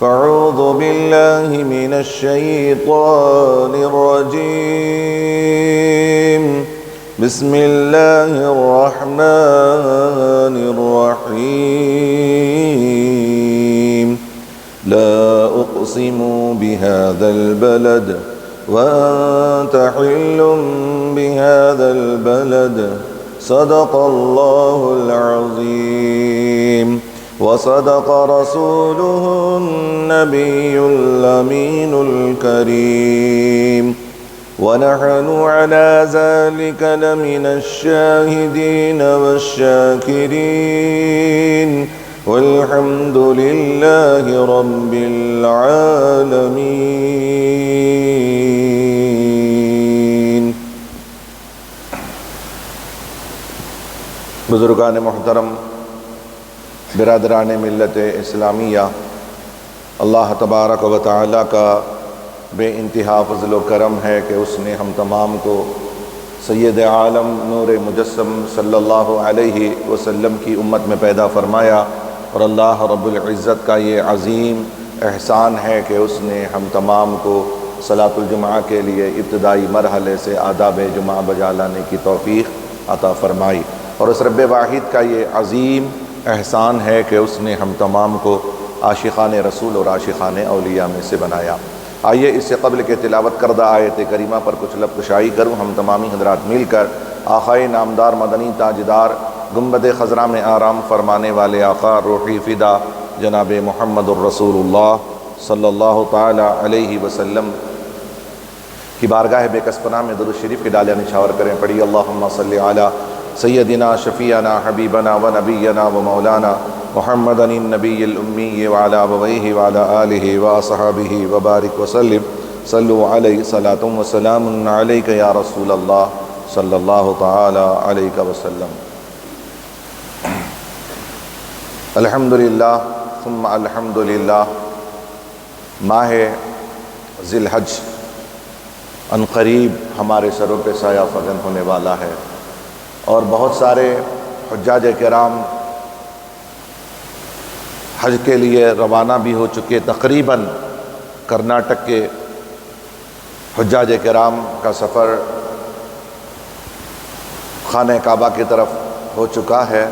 فاعوذ باللہ من الشیطان الرجیم بسم اللہ الرحمن الرحیم لا اقسم بهذا البلد وانت حل بهذا البلد صدق اللہ العظیم وصدق رسوله النبي الأمين الكريم ونحن على ذلك لمن الشاهدين والشاكرين والحمد لله رب العالمين۔ بزرگان محترم، برادران ملت اسلامیہ، اللہ تبارک و تعالیٰ کا بے انتہا فضل و کرم ہے کہ اس نے ہم تمام کو سید عالم نور مجسم صلی اللہ علیہ وسلم کی امت میں پیدا فرمایا، اور اللہ رب العزت کا یہ عظیم احسان ہے کہ اس نے ہم تمام کو صلاۃ الجمعہ کے لیے ابتدائی مرحلے سے آداب جمعہ بجا لانے کی توفیق عطا فرمائی، اور اس رب واحد کا یہ عظیم احسان ہے کہ اس نے ہم تمام کو عاشقان رسول اور عاشقان اولیاء میں سے بنایا۔ آئیے اس سے قبل کے تلاوت کردہ آیت کریمہ پر کچھ لب کشائی کروں ہم تمامی حضرات مل کر آقائے نامدار مدنی تاجدار گنبد خضرا میں آرام فرمانے والے آقا روحی فدا جناب محمد الرسول اللہ صلی اللہ تعالی علیہ وسلم کی بارگاہ بے کس پناہ میں درود شریف کی ڈالیاں نچھاور کریں۔ پڑھی اللہم صلی علی سیدنا شفیعنا حبیبنا و نبینا و مولانا محمد النبی الامی وعلی ابویہ وعلی آلہ واصحابہ وبارک وسلم۔ صلو علیہ صلاۃ و سلام علیک یا رسول اللہ صلی اللہ تعالی علیہ وسلم۔ الحمدللہ ثم الحمدللہ، ماہ ذی الحج عنقریب ہمارے سروں پہ سایہ فگن ہونے والا ہے، اور بہت سارے حجاج کرام حج کے لیے روانہ بھی ہو چکے۔ تقریباً کرناٹک کے حجاج کرام کا سفر خانہ کعبہ کی طرف ہو چکا ہے۔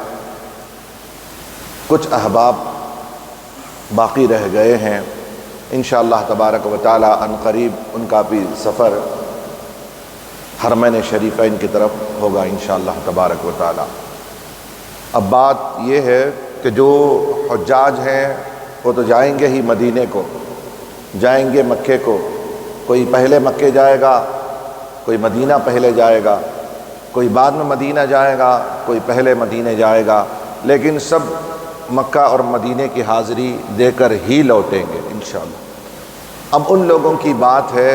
کچھ احباب باقی رہ گئے ہیں، انشاءاللہ تبارک و تعالی عنقریب ان کا بھی سفر حرمین شریفین کی طرف ہوگا انشاءاللہ تبارک و تعالی۔ اب بات یہ ہے کہ جو حجاج ہیں وہ تو جائیں گے ہی مدینے کو، جائیں گے مکے کو، کوئی پہلے مکے جائے گا، کوئی مدینہ پہلے جائے گا، کوئی بعد میں مدینہ جائے گا، کوئی پہلے مدینے جائے گا، لیکن سب مکہ اور مدینے کی حاضری دے کر ہی لوٹیں گے انشاءاللہ۔ اب ان لوگوں کی بات ہے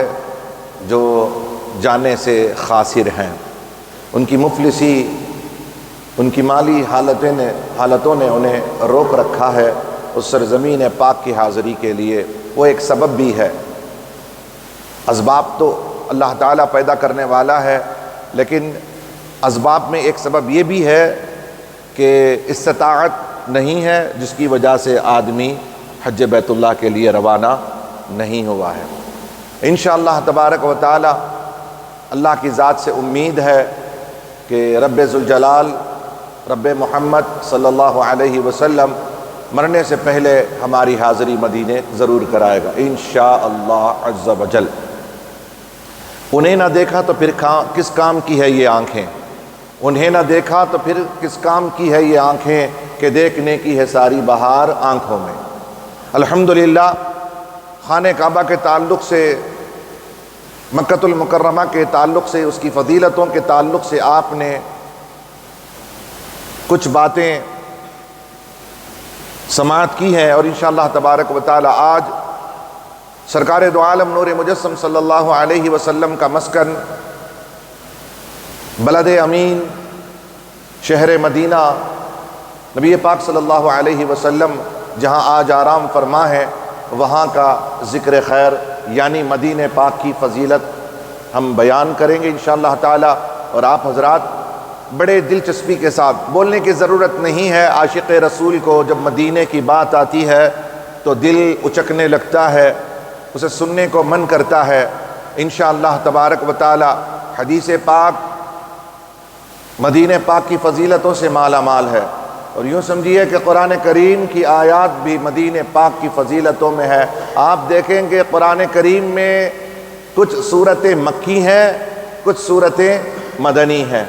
جو جانے سے خاسر ہیں، ان کی مفلسی، ان کی مالی حالتوں نے انہیں روک رکھا ہے اس سرزمین پاک کی حاضری کے لیے۔ وہ ایک سبب بھی ہے، اسباب تو اللہ تعالیٰ پیدا کرنے والا ہے، لیکن اسباب میں ایک سبب یہ بھی ہے کہ استطاعت نہیں ہے، جس کی وجہ سے آدمی حج بیت اللہ کے لیے روانہ نہیں ہوا ہے۔ انشاءاللہ تبارک و تعالی اللہ کی ذات سے امید ہے کہ رب ذوالجلال، رب محمد صلی اللہ علیہ وسلم مرنے سے پہلے ہماری حاضری مدینے ضرور کرائے گا انشاءاللہ عز و جل۔ انہیں نہ دیکھا تو پھر کس کام کی ہے یہ آنکھیں، انہیں نہ دیکھا تو پھر کس کام کی ہے یہ آنکھیں کہ دیکھنے کی ہے ساری بہار آنکھوں میں۔ الحمدللہ خانہ کعبہ کے تعلق سے، مکۃ المکرمہ کے تعلق سے، اس کی فضیلتوں کے تعلق سے آپ نے کچھ باتیں سماعت کی ہیں، اور انشاءاللہ تبارک و تعالی آج سرکار دو عالم نور مجسم صلی اللہ علیہ وسلم کا مسکن بلد امین شہر مدینہ، نبی پاک صلی اللہ علیہ وسلم جہاں آج آرام فرما ہے، وہاں کا ذکر خیر یعنی مدینہ پاک کی فضیلت ہم بیان کریں گے انشاءاللہ تعالی۔ اور آپ حضرات بڑے دلچسپی کے ساتھ، بولنے کی ضرورت نہیں ہے، عاشق رسول کو جب مدینے کی بات آتی ہے تو دل اچکنے لگتا ہے، اسے سننے کو من کرتا ہے۔ انشاءاللہ تبارک و تعالی حدیث پاک مدینہ پاک کی فضیلتوں سے مالا مال ہے، اور یوں سمجھیے کہ قرآن کریم کی آیات بھی مدینہ پاک کی فضیلتوں میں ہے۔ آپ دیکھیں گے قرآن کریم میں کچھ صورتیں مکی ہیں، کچھ صورتیں مدنی ہیں۔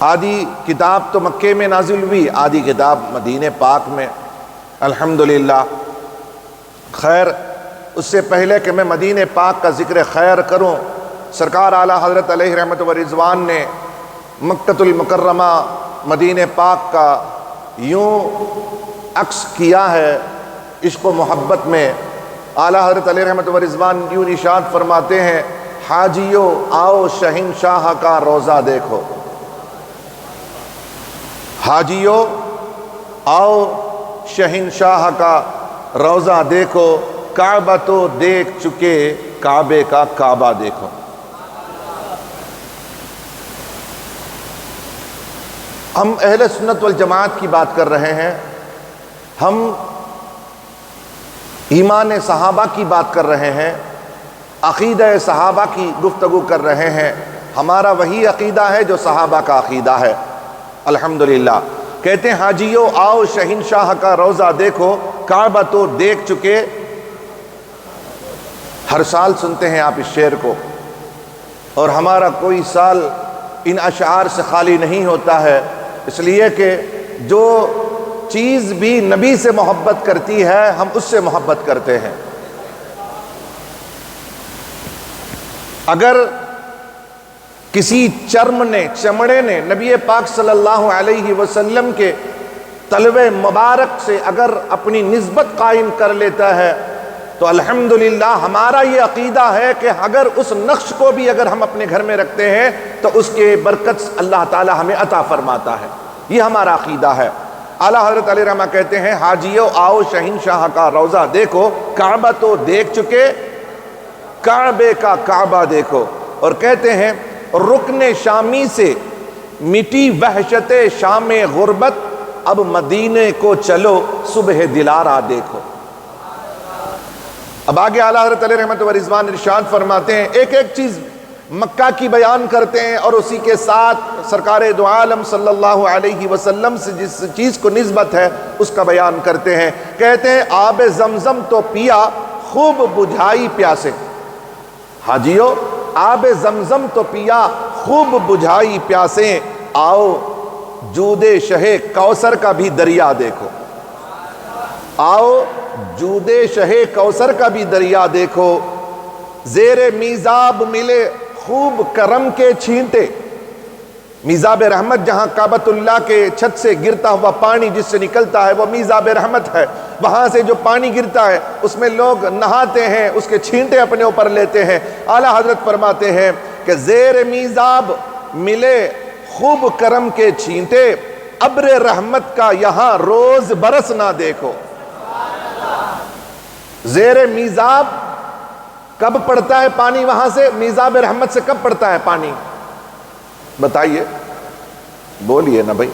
آدھی کتاب تو مکے میں نازل ہوئی، آدھی کتاب مدینہ پاک میں، الحمدللہ۔ خیر، اس سے پہلے کہ میں مدینہ پاک کا ذکر خیر کروں، سرکار اعلیٰ حضرت علیہ رحمت و رضوان نے مکۃ المکرمہ مدینہ پاک کا یوں عکس کیا ہے عشق و محبت میں۔ اعلیٰ حضرت علیہ رحمت و رضوان یوں ارشاد فرماتے ہیں، حاجیو آؤ شہنشاہ کا روزہ دیکھو، حاجیو آؤ شہنشاہ کا روزہ دیکھو، کعبہ تو دیکھ چکے کعبے کا کعبہ دیکھو۔ ہم اہل سنت والجماعت کی بات کر رہے ہیں، ہم ایمان صحابہ کی بات کر رہے ہیں، عقیدہ صحابہ کی گفتگو کر رہے ہیں۔ ہمارا وہی عقیدہ ہے جو صحابہ کا عقیدہ ہے، الحمدللہ۔ کہتے ہیں حاجیو آؤ شہنشاہ کا روزہ دیکھو، کعبہ تو دیکھ چکے۔ ہر سال سنتے ہیں آپ اس شعر کو، اور ہمارا کوئی سال ان اشعار سے خالی نہیں ہوتا ہے، اس لیے کہ جو چیز بھی نبی سے محبت کرتی ہے ہم اس سے محبت کرتے ہیں۔ اگر کسی چمڑے نے نبی پاک صلی اللہ علیہ وسلم کے تلوے مبارک سے اگر اپنی نسبت قائم کر لیتا ہے تو الحمدللہ ہمارا یہ عقیدہ ہے کہ اگر اس نقش کو بھی اگر ہم اپنے گھر میں رکھتے ہیں تو اس کے برکت اللہ تعالی ہمیں عطا فرماتا ہے، یہ ہمارا عقیدہ ہے۔ اعلیٰ حضرت علیہ رحمہ کہتے ہیں حاجیو آؤ شہنشاہ کا روزہ دیکھو، کعبہ تو دیکھ چکے کعبے کا کعبہ دیکھو۔ اور کہتے ہیں رکن شامی سے مٹی وحشت شام غربت، اب مدینے کو چلو صبح دلارا دیکھو۔ اب آگے اعلیٰ حضرت علیہ رحمت و رضوان ارشاد فرماتے ہیں، ایک ایک چیز مکہ کی بیان کرتے ہیں اور اسی کے ساتھ سرکار دو عالم صلی اللہ علیہ وسلم سے جس چیز کو نسبت ہے اس کا بیان کرتے ہیں۔ کہتے ہیں آب زمزم تو پیا خوب بجھائی پیاسے، حاجیو آب زمزم تو پیا خوب بجھائی پیاسے، آؤ جود شہ کوثر کا بھی دریا دیکھو، آؤ جود شہ کوثر کا بھی دریا دیکھو، زیر میزاب ملے خوب کرم کے چھینٹے۔ میزاب رحمت جہاں کعبۃ اللہ کے چھت سے گرتا ہوا پانی جس سے نکلتا ہے وہ میزاب رحمت ہے، وہاں سے جو پانی گرتا ہے اس میں لوگ نہاتے ہیں، اس کے چھینٹے اپنے اوپر لیتے ہیں۔ اعلیٰ حضرت فرماتے ہیں کہ زیر میزاب ملے خوب کرم کے چھینٹے، ابر رحمت کا یہاں روز برس نہ دیکھو۔ زیر میزاب کب پڑتا ہے پانی؟ وہاں سے میزاب رحمت سے کب پڑتا ہے پانی؟ بتائیے، بولیے نا بھائی۔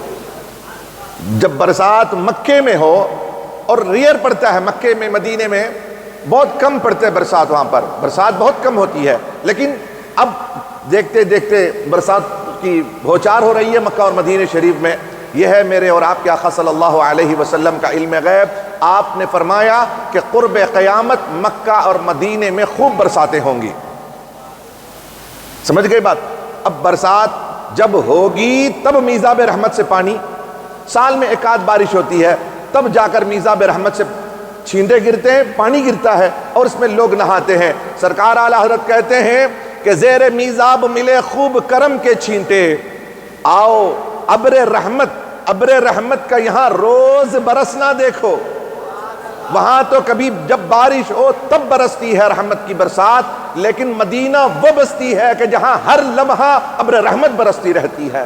جب برسات مکے میں ہو، اور ریئر پڑتا ہے مکے میں، مدینے میں بہت کم پڑتے ہیں برسات، وہاں پر برسات بہت کم ہوتی ہے، لیکن اب دیکھتے دیکھتے برسات کی بھوچار ہو رہی ہے مکہ اور مدینہ شریف میں۔ یہ ہے میرے اور آپ کے آقا صلی اللہ علیہ وسلم کا علم غیب۔ آپ نے فرمایا کہ قرب قیامت مکہ اور مدینے میں خوب برساتیں ہوں گی۔ سمجھ گئے بات؟ اب برسات جب ہوگی تب میزاب رحمت سے پانی، سال میں ایک آدھ بارش ہوتی ہے تب جا کر میزاب رحمت سے چھینٹے گرتے ہیں، پانی گرتا ہے اور اس میں لوگ نہاتے ہیں۔ سرکار اعلیٰ حضرت کہتے ہیں کہ زیر میزاب ملے خوب کرم کے چھینٹے، آؤ ابر رحمت کا یہاں روز برسنا دیکھو۔ وہاں تو کبھی جب بارش ہو تب برستی ہے رحمت کی برسات، لیکن مدینہ وہ بستی ہے کہ جہاں ہر لمحہ ابر رحمت برستی رہتی ہے،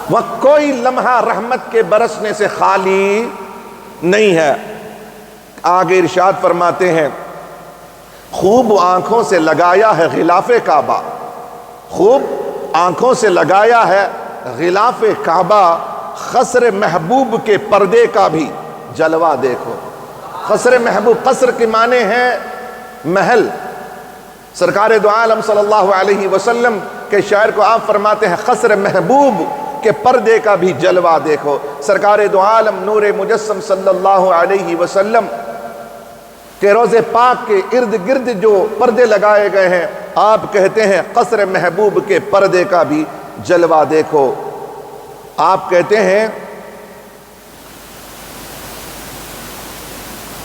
وہاں کوئی لمحہ رحمت کے برسنے سے خالی نہیں ہے۔ آگے ارشاد فرماتے ہیں خوب آنکھوں سے لگایا ہے غلاف کعبہ، خوب آنکھوں سے لگایا ہے غلاف کعبہ، خسر محبوب کے پردے کا بھی جلوہ دیکھو۔ قصر محبوب، قصر کے معنی ہیں محل۔ سرکار دو عالم صلی اللہ علیہ وسلم کے شاعر کو آپ فرماتے ہیں قصر محبوب کے پردے کا بھی جلوہ دیکھو۔ سرکار دو عالم نور مجسم صلی اللہ علیہ وسلم کہ روضے پاک کے ارد گرد جو پردے لگائے گئے ہیں، آپ کہتے ہیں قصر محبوب کے پردے کا بھی جلوہ دیکھو۔ آپ کہتے ہیں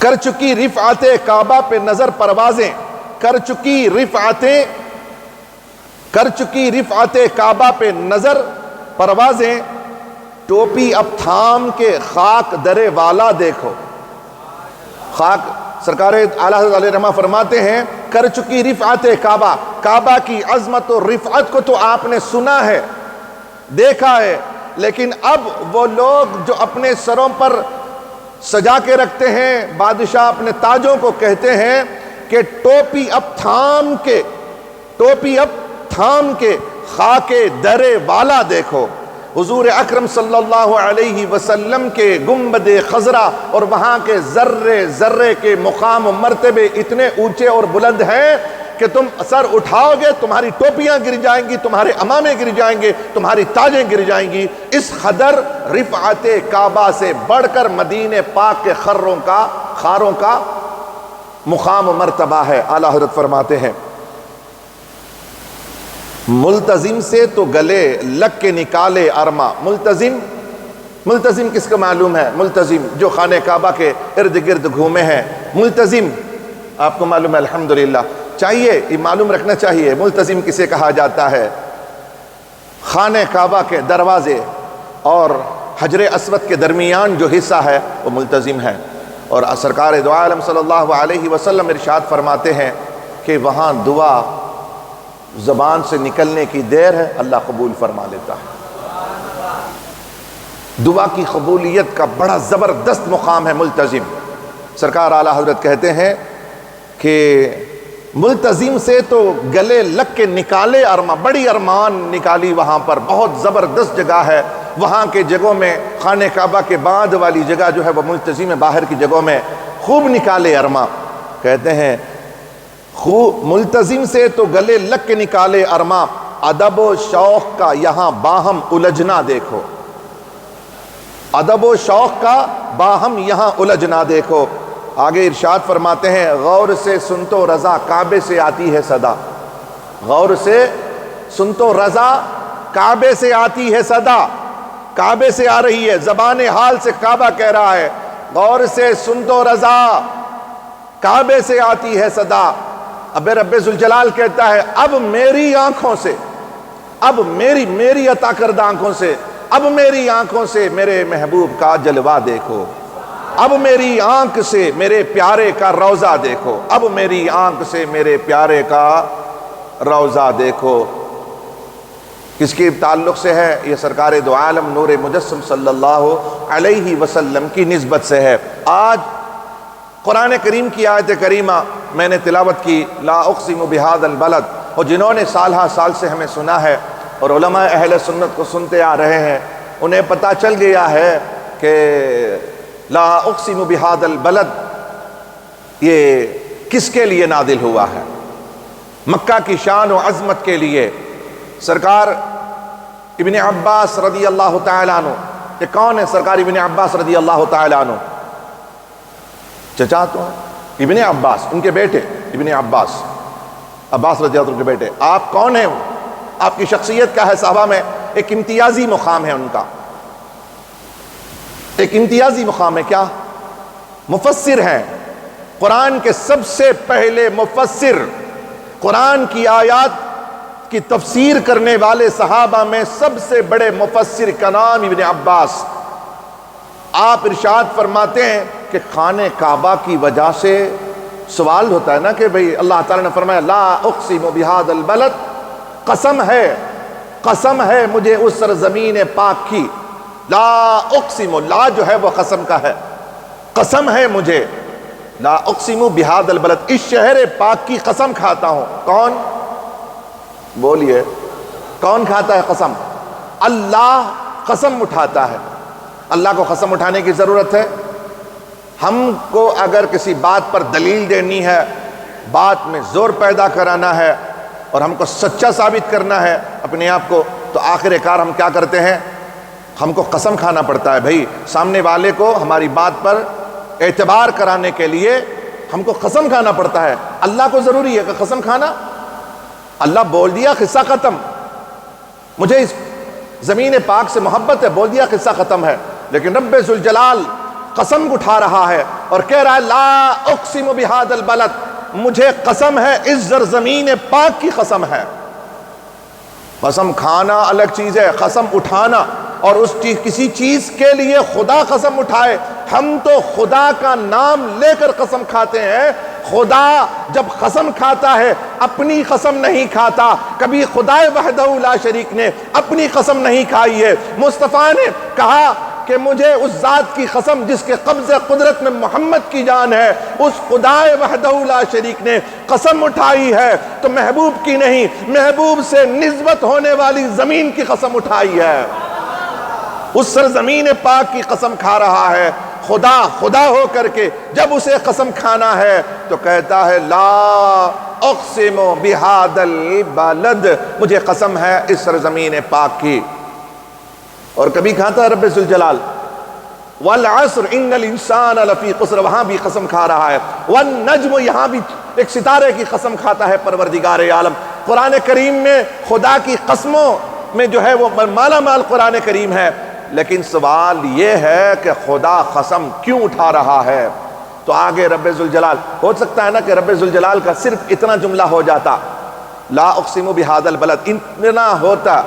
کر چکی رفعت کعبہ پہ نظر پروازیں، کر چکی رفعت کعبہ پہ نظر پروازیں، ٹوپی اب تھام کے خاک درے والا دیکھو۔ خاک سرکار اعلیٰ حضرت علیہ رحمہ فرماتے ہیں کر چکی رفعت کعبہ، کعبہ کی عظمت و رفعت کو تو آپ نے سنا ہے، دیکھا ہے، لیکن اب وہ لوگ جو اپنے سروں پر سجا کے رکھتے ہیں، بادشاہ اپنے تاجوں کو کہتے ہیں کہ ٹوپی اب تھام کے خاک درے والا دیکھو۔ حضور اکرم صلی اللہ علیہ وسلم کے گنبد خضرا اور وہاں کے ذرے ذرے کے مقام و مرتبے اتنے اونچے اور بلند ہیں کہ تم سر اٹھاؤ گے تمہاری ٹوپیاں گر جائیں گی، تمہارے امامے گر جائیں گے، تمہاری تاجیں گر جائیں گی۔ اس قدر رفعت کعبہ سے بڑھ کر مدینہ پاک کے خاروں کا مقام و مرتبہ ہے۔ اعلیٰ حضرت فرماتے ہیں ملتزم سے تو گلے لگ کے نکالے ارما۔ ملتزم کس کو معلوم ہے؟ ملتزم جو خانہ کعبہ کے ارد گرد گھومے ہیں، ملتزم آپ کو معلوم ہے الحمدللہ، چاہیے یہ معلوم رکھنا چاہیے ملتزم کسے کہا جاتا ہے۔ خانہ کعبہ کے دروازے اور حجر اسود کے درمیان جو حصہ ہے وہ ملتزم ہے، اور سرکار دو عالم صلی اللہ علیہ وسلم ارشاد فرماتے ہیں کہ وہاں دعا زبان سے نکلنے کی دیر ہے اللہ قبول فرما لیتا ہے۔ دعا کی قبولیت کا بڑا زبردست مقام ہے ملتزم۔ سرکار اعلیٰ حضرت کہتے ہیں کہ ملتزم سے تو گلے لگ کے نکالے ارما، بڑی ارمان نکالی وہاں پر، بہت زبردست جگہ ہے وہاں کے جگہوں میں، خانہ کعبہ کے بعد والی جگہ جو ہے وہ ملتزم باہر کی جگہوں میں خوب نکالے ارما۔ کہتے ہیں ملتزم سے تو گلے لگ کے نکالے ارما، ادب و شوق کا یہاں باہم الجھنا دیکھو۔ ادب و شوق کا باہم یہاں الجھنا دیکھو۔ آگے ارشاد فرماتے ہیں غور سے سن تو رضا کعبے سے آتی ہے صدا۔ غور سے سن تو رضا کعبے سے آتی ہے صدا، کعبے سے آ رہی ہے، زبان حال سے کعبہ کہہ رہا ہے غور سے سن تو رضا کعبے سے آتی ہے صدا۔ اب رب ذوالجلال کہتا ہے اب میری آنکھوں سے، اب میری عطا کردہ آنکھوں سے، اب میری آنکھوں سے میرے محبوب کا جلوہ دیکھو، اب میری آنکھ سے میرے پیارے کا روضہ دیکھو، اب میری آنکھ سے میرے پیارے کا روضہ دیکھو۔ کس کے تعلق سے ہے؟ یہ سرکار دو عالم نور مجسم صلی اللہ علیہ وسلم کی نسبت سے ہے۔ آج قرآن کریم کی آیت کریمہ میں نے تلاوت کی، لا اقسم بہذا البلد، اور جنہوں نے سال ہا سال سے ہمیں سنا ہے اور علماء اہل سنت کو سنتے آ رہے ہیں، انہیں پتہ چل گیا ہے کہ لا اقسم بہذا البلد یہ کس کے لیے نازل ہوا ہے؟ مکہ کی شان و عظمت کے لیے۔ سرکار ابن عباس رضی اللہ تعالیٰ عنہ، یہ کون ہے سرکار ابن عباس رضی اللہ تعالیٰ عنہ؟ چچا تو ہیں ابن عباس، ان کے بیٹے ابن عباس رضی اللہ عنہ کے بیٹے۔ آپ کون ہیں؟ آپ کی شخصیت کیا ہے؟ صحابہ میں ایک امتیازی مقام ہے ان کا، ایک امتیازی مقام ہے۔ کیا؟ مفسر ہیں، قرآن کے سب سے پہلے مفسر، قرآن کی آیات کی تفسیر کرنے والے صحابہ میں سب سے بڑے مفسر کا نام ابن عباس۔ آپ ارشاد فرماتے ہیں کہ خانہ کعبہ کی وجہ سے سوال ہوتا ہے نا کہ بھئی اللہ تعالیٰ نے فرمایا لا اقسم بہذا البلد، قسم ہے مجھے اس سرزمین پاک کی، لا اقسم، لا جو ہے وہ قسم کا ہے، قسم ہے مجھے، لا اقسم بہذا البلد، اس شہر پاک کی قسم کھاتا ہوں۔ کون؟ بولیے کون کھاتا ہے قسم؟ اللہ قسم اٹھاتا ہے۔ اللہ کو قسم اٹھانے کی ضرورت ہے؟ ہم کو اگر کسی بات پر دلیل دینی ہے، بات میں زور پیدا کرانا ہے اور ہم کو سچا ثابت کرنا ہے اپنے آپ کو، تو آخر کار ہم کیا کرتے ہیں؟ ہم کو قسم کھانا پڑتا ہے بھائی، سامنے والے کو ہماری بات پر اعتبار کرانے کے لیے ہم کو قسم کھانا پڑتا ہے۔ اللہ کو ضروری ہے کہ قسم کھانا، اللہ بول دیا قصہ ختم، مجھے اس زمین پاک سے محبت ہے، بول دیا قصہ ختم ہے۔ لیکن رب ذوالجلال قسم اٹھا رہا ہے اور کہہ رہا ہے لا اقسم بہذا البلد، مجھے قسم ہے، اس زمین پاک کی قسم ہے۔ قسم کھانا الگ چیز ہے، قسم اٹھانا، اور اس کسی چیز کے لیے خدا قسم اٹھائے۔ ہم تو خدا کا نام لے کر قسم کھاتے ہیں۔ خدا جب قسم کھاتا ہے اپنی قسم نہیں کھاتا، کبھی خدا وحدہ لا شریک نے اپنی قسم نہیں کھائی ہے۔ مصطفیٰ نے کہا کہ مجھے اس ذات کی قسم جس کے قبض قدرت میں محمد کی جان ہے، اس خدا وحدہ لا شریک نے قسم اٹھائی ہے، تو محبوب کی نہیں، محبوب سے نسبت ہونے والی زمین کی قسم اٹھائی ہے۔ اس سرزمین پاک کی قسم کھا رہا ہے۔ خدا خدا ہو کر کے جب اسے قسم کھانا ہے تو کہتا ہے لا اقسم بہذا البلد، مجھے قسم ہے اس سرزمین پاک کی۔ اور کبھی کھاتا ہے رب ذوالجلال والعصر ان الانسان لفی خسر، وہاں بھی قسم کھا رہا ہے۔ والنجم، یہاں بھی ایک ستارے کی قسم کھاتا ہے پروردگار عالم۔ قرآن کریم میں خدا کی قسموں میں جو ہے وہ مالا مال قرآن کریم ہے، لیکن سوال یہ ہے کہ خدا قسم کیوں اٹھا رہا ہے؟ تو آگے رب ذوالجلال، ہو سکتا ہے نا کہ رب ذوالجلال کا صرف اتنا جملہ ہو جاتا، لا اقسم بہذا البلد، اتنا ہوتا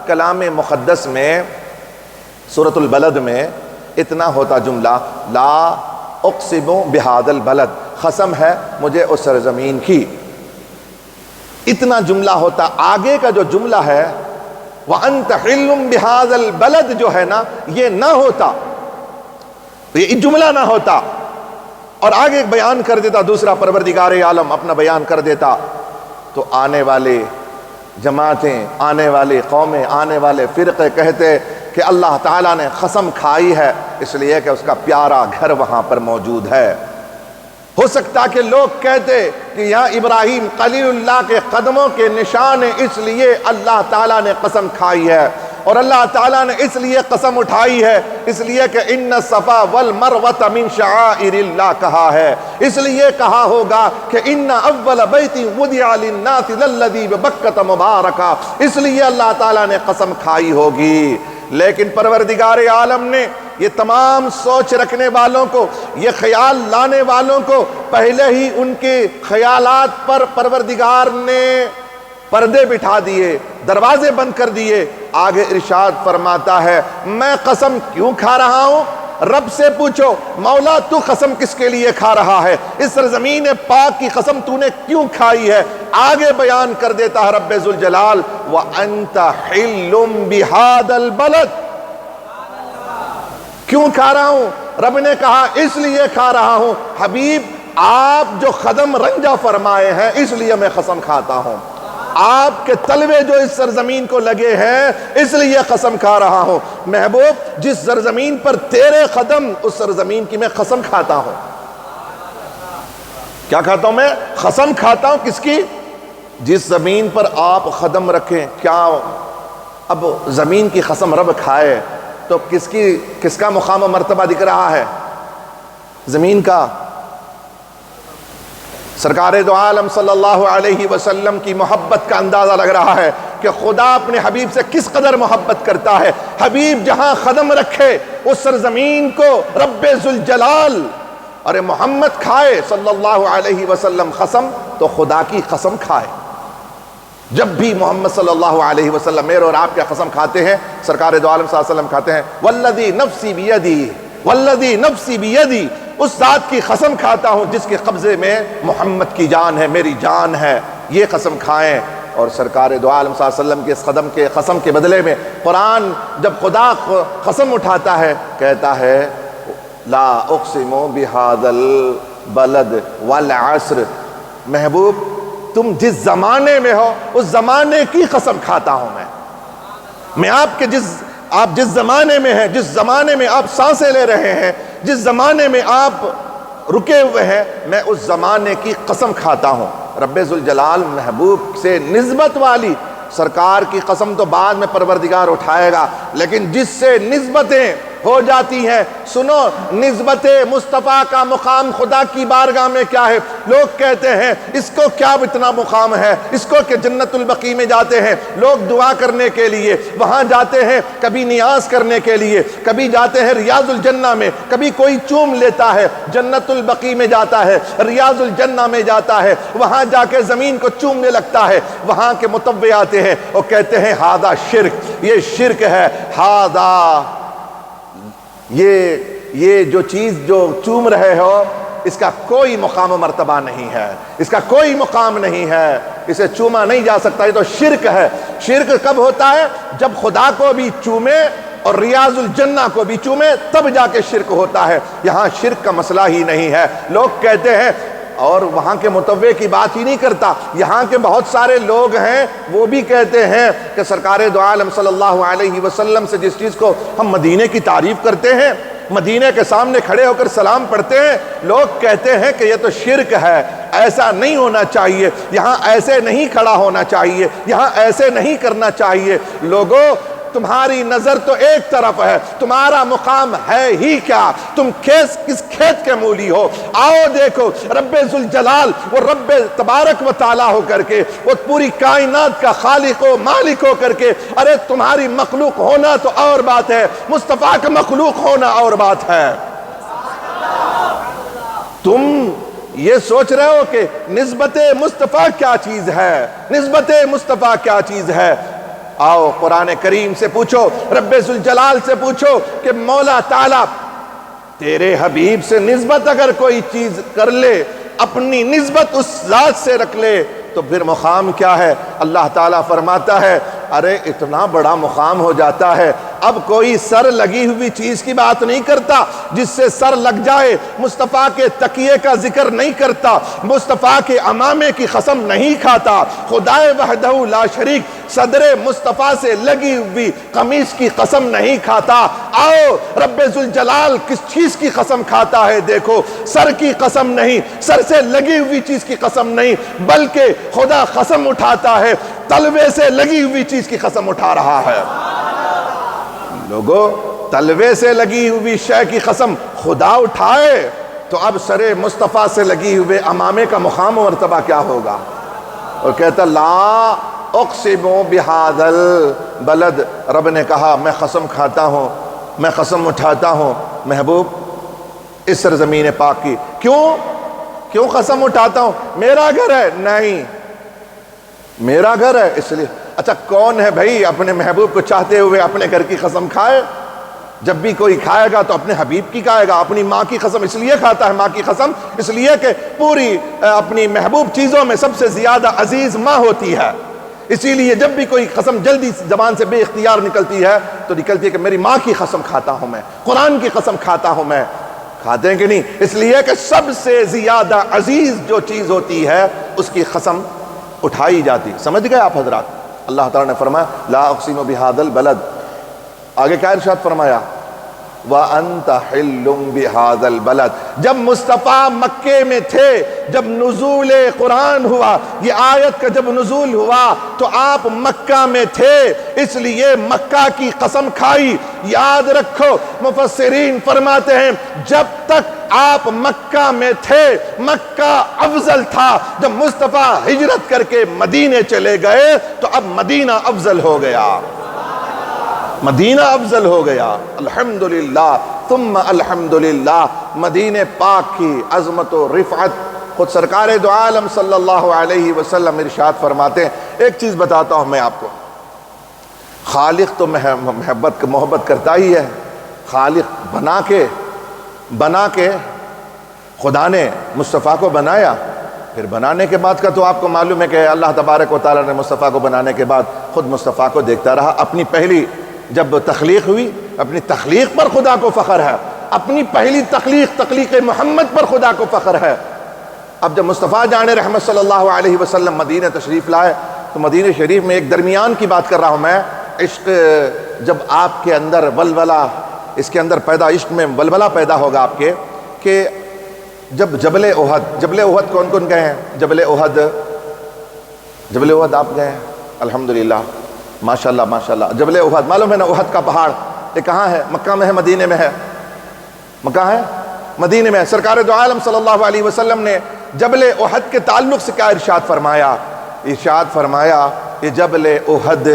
کلام مقدس میں، سورۃ البلد میں اتنا ہوتا جملہ، لا اقسم بہذا البلد، قسم ہے مجھے اس سرزمین کی، اتنا جملہ ہوتا۔ آگے کا جو جملہ ہے وَأَنْتَ حِلٌّ بِهَذَا الْبَلَدِ جو ہے نا، یہ نہ ہوتا، یہ جملہ نہ ہوتا، اور آگے بیان کر دیتا دوسرا پروردگار عالم اپنا بیان کر دیتا، تو آنے والے جماعتیں، آنے والے قومیں، آنے والے فرقے کہتے کہ اللہ تعالیٰ نے قسم کھائی ہے اس لیے کہ اس کا پیارا گھر وہاں پر موجود ہے۔ ہو سکتا کہ لوگ کہتے کہ یہاں ابراہیم خلیل اللہ کے قدموں کے نشان ہیں، اس لیے اللہ تعالیٰ نے قسم کھائی ہے، اور اللہ تعالیٰ نے اس لیے قسم اٹھائی ہے اس لیے کہ ان الصفا والمروۃ من شعائر اللہ کہا ہے، اس لیے کہا ہوگا کہ ان اول بیت وضع للناس للذی ببکۃ مبارکہ، اس لیے اللہ تعالیٰ نے قسم کھائی ہوگی۔ لیکن پروردگار عالم نے یہ تمام سوچ رکھنے والوں کو، یہ خیال لانے والوں کو پہلے ہی ان کے خیالات پر پروردگار نے پردے بٹھا دیے، دروازے بند کر دیے۔ آگے ارشاد فرماتا ہے میں قسم کیوں کھا رہا ہوں؟ رب سے پوچھو مولا تو قسم کس کے لیے کھا رہا ہے؟ اس سرزمین پاک کی قسم تو نے کیوں کھائی ہے؟ آگے بیان کر دیتا ہے رب ذوالجلال وَأَنْتَ حِلٌّ بِهَذَا الْبَلَدِ، کیوں کھا رہا ہوں؟ رب نے کہا اس لیے کھا رہا ہوں حبیب آپ جو قدم رنجہ فرمائے ہیں اس لیے میں قسم کھاتا ہوں، آپ کے تلوے جو اس سرزمین کو لگے ہیں اس لیے قسم کھا رہا ہوں۔ محبوب جس سرزمین پر تیرے قدم، اس سرزمین کی میں قسم کھاتا ہوں۔ کیا کھاتا ہوں میں؟ قسم کھاتا ہوں کس کی؟ جس زمین پر آپ قدم رکھیں۔ کیا اب زمین کی قسم رب کھائے تو کس کا مقام و مرتبہ دکھ رہا ہے؟ زمین کا۔ سرکار دو عالم صلی اللہ علیہ وسلم کی محبت کا اندازہ لگ رہا ہے کہ خدا اپنے حبیب سے کس قدر محبت کرتا ہے۔ حبیب جہاں قدم رکھے اس سرزمین کو رب ذوالجلال ارے محمد کھائے صلی اللہ علیہ وسلم قسم تو خدا کی قسم کھائے۔ جب بھی محمد صلی اللہ علیہ وسلم میرے اور آپ کے قسم کھاتے ہیں، سرکار دو عالم صلی اللہ علیہ وسلم کھاتے ہیں والذی نفسی بیدی، والذی نفسی بیدی، اس ذات کی قسم کھاتا ہوں جس کے قبضے میں محمد کی جان ہے، میری جان ہے، یہ قسم کھائیں۔ اور سرکار دو عالم صلی اللہ علیہ وسلم کے اس قسم کے بدلے میں قرآن جب خدا قسم اٹھاتا ہے کہتا ہے لا اقسم بہذا البلد والعصر، محبوب تم جس زمانے میں ہو اس زمانے کی قسم کھاتا ہوں میں آپ جس زمانے میں ہیں، جس زمانے میں آپ سانسیں لے رہے ہیں، جس زمانے میں آپ رکے ہوئے ہیں، میں اس زمانے کی قسم کھاتا ہوں۔ رب ذوالجلال محبوب سے نسبت والی سرکار کی قسم تو بعد میں پروردگار اٹھائے گا، لیکن جس سے نسبتیں ہو جاتی ہیں، سنو نسبت مصطفیٰ کا مقام خدا کی بارگاہ میں کیا ہے؟ لوگ کہتے ہیں اس کو کیا اتنا مقام ہے، اس کو کہ جنت البقیع میں جاتے ہیں لوگ دعا کرنے کے لیے، وہاں جاتے ہیں کبھی نیاز کرنے کے لیے، کبھی جاتے ہیں ریاض الجنہ میں، کبھی کوئی چوم لیتا ہے جنت البقیع میں جاتا ہے، ریاض الجنہ میں جاتا ہے، وہاں جا کے زمین کو چومنے لگتا ہے، وہاں کے متوع آتے ہیں اور کہتے ہیں ہادہ شرک، یہ شرک ہے، ہادہ یہ جو چیز جو چوم رہے ہو اس کا کوئی مقام و مرتبہ نہیں ہے، اس کا کوئی مقام نہیں ہے، اسے چوما نہیں جا سکتا، یہ تو شرک ہے۔ شرک کب ہوتا ہے؟ جب خدا کو بھی چومے اور ریاض الجنہ کو بھی چومے تب جا کے شرک ہوتا ہے، یہاں شرک کا مسئلہ ہی نہیں ہے۔ لوگ کہتے ہیں، اور وہاں کے متوع کی بات ہی نہیں کرتا، یہاں کے بہت سارے لوگ ہیں وہ بھی کہتے ہیں کہ سرکار دو عالم صلی اللہ علیہ وسلم سے جس چیز کو ہم مدینے کی تعریف کرتے ہیں، مدینے کے سامنے کھڑے ہو کر سلام پڑھتے ہیں، لوگ کہتے ہیں کہ یہ تو شرک ہے، ایسا نہیں ہونا چاہیے، یہاں ایسے نہیں کھڑا ہونا چاہیے، یہاں ایسے نہیں کرنا چاہیے۔ لوگوں تمہاری نظر تو ایک طرف ہے، تمہارا مقام ہے ہی کیا؟ تم کس کھیت کے مولی ہو؟ آؤ دیکھو رب ذوالجلال وہ رب تبارک و تعالیٰ ہو کر کے، وہ پوری کائنات کا خالق و مالک ہو کر کے، ارے تمہاری مخلوق ہونا تو اور بات ہے، مصطفیٰ کا مخلوق ہونا اور بات ہے۔ تم یہ سوچ رہے ہو کہ نسبت مصطفیٰ کیا چیز ہے، نسبت مصطفیٰ کیا چیز ہے؟ آؤ قرآن کریم سے پوچھو، رب ذوالجلال سے پوچھو کہ مولا تعالیٰ تیرے حبیب سے نسبت اگر کوئی چیز کر لے، اپنی نسبت اس ذات سے رکھ لے تو پھر مقام کیا ہے؟ اللہ تعالیٰ فرماتا ہے ارے اتنا بڑا مقام ہو جاتا ہے، اب کوئی سر لگی ہوئی چیز کی بات نہیں کرتا جس سے سر لگ جائے، مصطفیٰ کے تکیے کا ذکر نہیں کرتا، مصطفیٰ کے امامے کی قسم نہیں کھاتا، خدائے وحدہ لا شریک صدر مصطفیٰ سے لگی ہوئی قمیص کی قسم نہیں کھاتا۔ آؤ رب ذوالجلال کس چیز کی قسم کھاتا ہے دیکھو، سر کی قسم نہیں، سر سے لگی ہوئی چیز کی قسم نہیں، بلکہ خدا قسم اٹھاتا ہے تلوے سے لگی ہوئی چیز کی قسم اٹھا رہا ہے۔ لوگوں تلوے سے لگی ہوئی شے کی قسم خدا اٹھائے تو اب سر مصطفیٰ سے لگی ہوئے امامے کا مقام و مرتبہ کیا ہوگا؟ اور کہتا لا اقسم بہذا البلد، رب نے کہا میں قسم کھاتا ہوں، میں قسم اٹھاتا ہوں محبوب اس سرزمین پاک کی۔ کیوں قسم اٹھاتا ہوں؟ میرا گھر ہے؟ نہیں، میرا گھر ہے اس لیے۔ اچھا کون ہے بھائی اپنے محبوب کو چاہتے ہوئے اپنے گھر کی قسم کھائے؟ جب بھی کوئی کھائے گا تو اپنے حبیب کی کھائے گا۔ اپنی ماں کی قسم اس لیے کھاتا ہے، ماں کی قسم اس لیے کہ پوری اپنی محبوب چیزوں میں سب سے زیادہ عزیز ماں ہوتی ہے، اسی لیے جب بھی کوئی قسم جلدی زبان سے بے اختیار نکلتی ہے تو نکلتی ہے کہ میری ماں کی قسم کھاتا ہوں میں، قرآن کی قسم کھاتا ہوں میں۔ کھاتے ہیں کہ نہیں؟ اس لیے کہ سب سے زیادہ عزیز جو چیز ہوتی ہے اس کی قسم اٹھائی جاتی۔ سمجھ گئے آپ حضرات؟ اللہ تعالیٰ نے فرمایا لا اقسم بہذا البلد، آگے کیا ارشاد فرمایا؟ وَأَنْتَ حِلٌّ بِهَذَا الْبَلَدِ، جب مصطفیٰ مکے میں تھے، جب نزول قرآن ہوا، یہ آیت کا جب نزول ہوا تو آپ مکہ میں تھے، اس لیے مکہ کی قسم کھائی۔ یاد رکھو مفسرین فرماتے ہیں جب تک آپ مکہ میں تھے مکہ افضل تھا، جب مصطفیٰ ہجرت کر کے مدینے چلے گئے تو اب مدینہ افضل ہو گیا، مدینہ افضل ہو گیا۔ الحمدللہ ثم الحمدللہ، مدینہ پاک کی عظمت و رفعت خود سرکار دو عالم صلی اللہ علیہ وسلم ارشاد فرماتے ہیں۔ ایک چیز بتاتا ہوں میں آپ کو، خالق تو محبت کرتا ہی ہے، خالق بنا کے خدا نے مصطفیٰ کو بنایا، پھر بنانے کے بعد کا تو آپ کو معلوم ہے کہ اللہ تبارک و تعالیٰ نے مصطفیٰ کو بنانے کے بعد خود مصطفیٰ کو دیکھتا رہا۔ اپنی پہلی جب تخلیق ہوئی، اپنی تخلیق پر خدا کو فخر ہے، اپنی پہلی تخلیق محمد پر خدا کو فخر ہے۔ اب جب مصطفیٰ جان رحمت صلی اللہ علیہ وسلم مدینہ تشریف لائے تو مدینہ شریف میں ایک درمیان کی بات کر رہا ہوں میں، عشق جب آپ کے اندر ولولہ، اس کے اندر عشق میں ولولہ پیدا ہوگا آپ کے، کہ جب جبل احد کون کون گئے ہیں؟ جبل احد آپ گئے ہیں؟ الحمدللہ، ماشاءاللہ ماشاءاللہ۔ جبل احد معلوم ہے نا، احد کا پہاڑ یہ کہاں ہے؟ مکہ میں ہے، مدینے میں ہے؟ مکہ ہے، مدینے میں ہے۔ سرکار دو عالم صلی اللہ علیہ وسلم نے جبل احد کے تعلق سے کیا ارشاد فرمایا؟ ارشاد فرمایا کہ جبل احد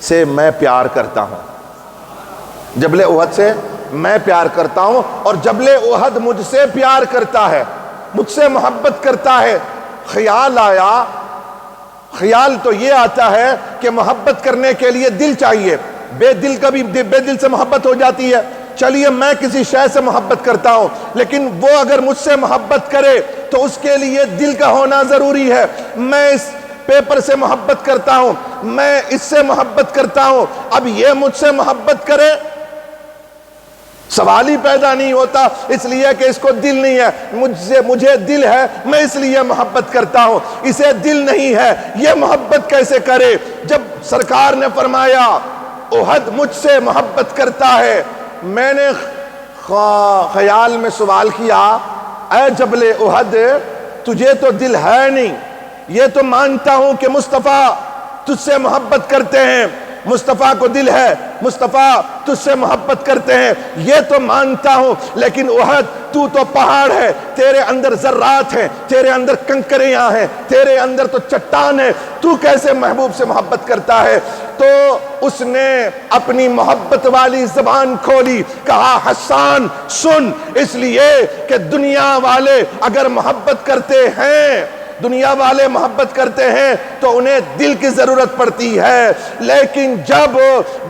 سے میں پیار کرتا ہوں، جبل احد سے میں پیار کرتا ہوں، اور جبل احد مجھ سے پیار کرتا ہے، مجھ سے محبت کرتا ہے۔ خیال آیا، خیال تو یہ آتا ہے کہ محبت کرنے کے لیے دل چاہیے، بے دل کا بھی بے دل سے محبت ہو جاتی ہے۔ چلیے میں کسی شے سے محبت کرتا ہوں، لیکن وہ اگر مجھ سے محبت کرے تو اس کے لیے دل کا ہونا ضروری ہے۔ میں اس پیپر سے محبت کرتا ہوں، میں اس سے محبت کرتا ہوں، اب یہ مجھ سے محبت کرے، سوال ہی پیدا نہیں ہوتا، اس لیے کہ اس کو دل نہیں ہے۔ مجھے دل ہے، میں اس لیے محبت کرتا ہوں، اسے دل نہیں ہے، یہ محبت کیسے کرے؟ جب سرکار نے فرمایا احد مجھ سے محبت کرتا ہے، میں نے خیال میں سوال کیا، اے جبل احد تجھے تو دل ہے نہیں، یہ تو مانتا ہوں کہ مصطفیٰ تجھ سے محبت کرتے ہیں، مصطفیٰ کو دل ہے، مصطفیٰ تجھ سے محبت کرتے ہیں، یہ تو مانتا ہوں، لیکن احد تو پہاڑ ہے، تیرے اندر ذرات ہیں، تیرے اندر کنکریاں ہیں، تیرے اندر تو چٹان ہے، تو کیسے محبوب سے محبت کرتا ہے؟ تو اس نے اپنی محبت والی زبان کھولی، کہا حسان سن، اس لیے کہ دنیا والے اگر محبت کرتے ہیں، دنیا والے محبت کرتے ہیں تو انہیں دل کی ضرورت پڑتی ہے، لیکن جب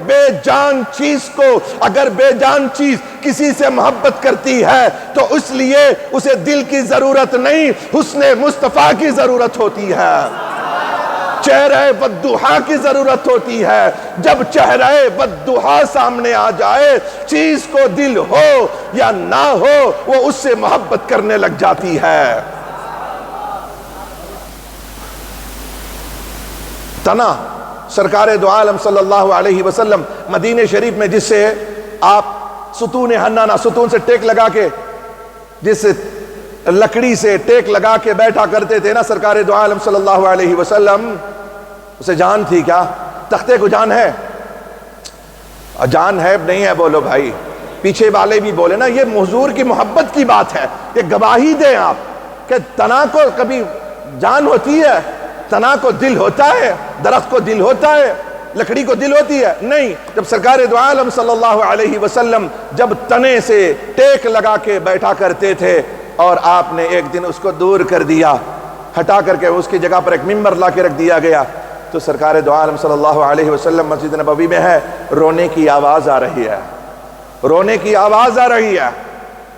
بے جان چیز کو، اگر بے جان چیز کسی سے محبت کرتی ہے تو اس لیے اسے دل کی ضرورت نہیں، حسن مصطفیٰ کی ضرورت ہوتی ہے، چہرہ والضحیٰ کی ضرورت ہوتی ہے۔ جب چہرہ والضحیٰ سامنے آ جائے، چیز کو دل ہو یا نہ ہو، وہ اس سے محبت کرنے لگ جاتی ہے۔ تنا سرکار دو عالم صلی اللہ علیہ وسلم مدینہ شریف میں، جس سے آپ ستون حنانہ، ستون سے ٹیک لگا کے، جس لکڑی سے ٹیک لگا کے بیٹھا کرتے تھے نا سرکار دو عالم صلی اللہ علیہ وسلم، اسے جان تھی کیا؟ تختے کو جان ہے؟ جان ہے نہیں ہے؟ بولو بھائی، پیچھے والے بھی بولے نا، یہ حضور کی محبت کی بات ہے، یہ گواہی دیں آپ کہ تنا کو کبھی جان ہوتی ہے؟ تنا کو دل ہوتا ہے؟ درخت کو دل ہوتا ہے؟ لکڑی کو دل ہوتی ہے؟ نہیں۔ جب سرکار دو عالم صلی اللہ علیہ وسلم جب تنے سے ٹیک لگا کے بیٹھا کرتے تھے، اور آپ نے ایک دن اس کو دور کر دیا، ہٹا کر کے اس کی جگہ پر ایک ممبر لا کے رکھ دیا گیا، تو سرکار دو عالم صلی اللہ علیہ وسلم مسجد نبوی میں ہے، رونے کی آواز آ رہی ہے، رونے کی آواز آ رہی ہے۔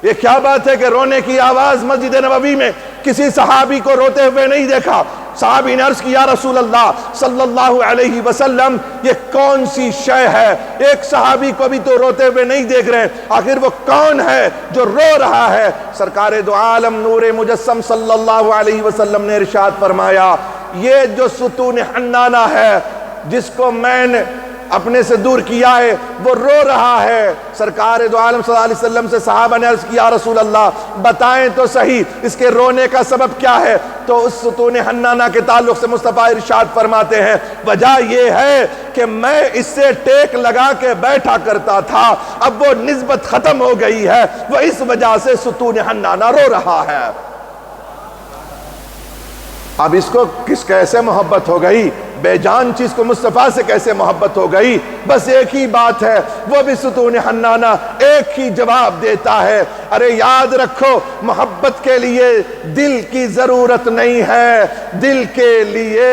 یہ کیا بات ہے کہ رونے کی آواز مسجد نبوی میں؟ کسی صحابی کو روتے ہوئے نہیں دیکھا۔ صحابی نے عرض کی، یا رسول اللہ صلی اللہ علیہ وسلم، یہ کون سی شے ہے؟ ایک صحابی کو بھی تو روتے ہوئے نہیں دیکھ رہے، آخر وہ کون ہے جو رو رہا ہے؟ سرکار دو عالم نور مجسم صلی اللہ علیہ وسلم نے ارشاد فرمایا، یہ جو ستون حنانہ ہے، جس کو میں نے اپنے سے دور کیا ہے، وہ رو رہا ہے۔ سرکار دو عالم صلی اللہ علیہ وسلم سے صحابہ نے عرض کیا، یا رسول اللہ بتائیں تو صحیح اس کے رونے کا سبب کیا ہے؟ تو اس ستون حنانہ کے تعلق سے مصطفیٰ ارشاد فرماتے ہیں، وجہ یہ ہے کہ میں اس سے ٹیک لگا کے بیٹھا کرتا تھا، اب وہ نسبت ختم ہو گئی ہے، وہ اس وجہ سے ستون حنانہ رو رہا ہے۔ اب اس کو کیسے محبت ہو گئی؟ بے جان چیز کو مصطفیٰ سے کیسے محبت ہو گئی؟ بس ایک ہی بات ہے، وہ بھی ستون حنانہ ایک ہی جواب دیتا ہے، ارے یاد رکھو، محبت کے لیے دل کی ضرورت نہیں ہے، دل کے لیے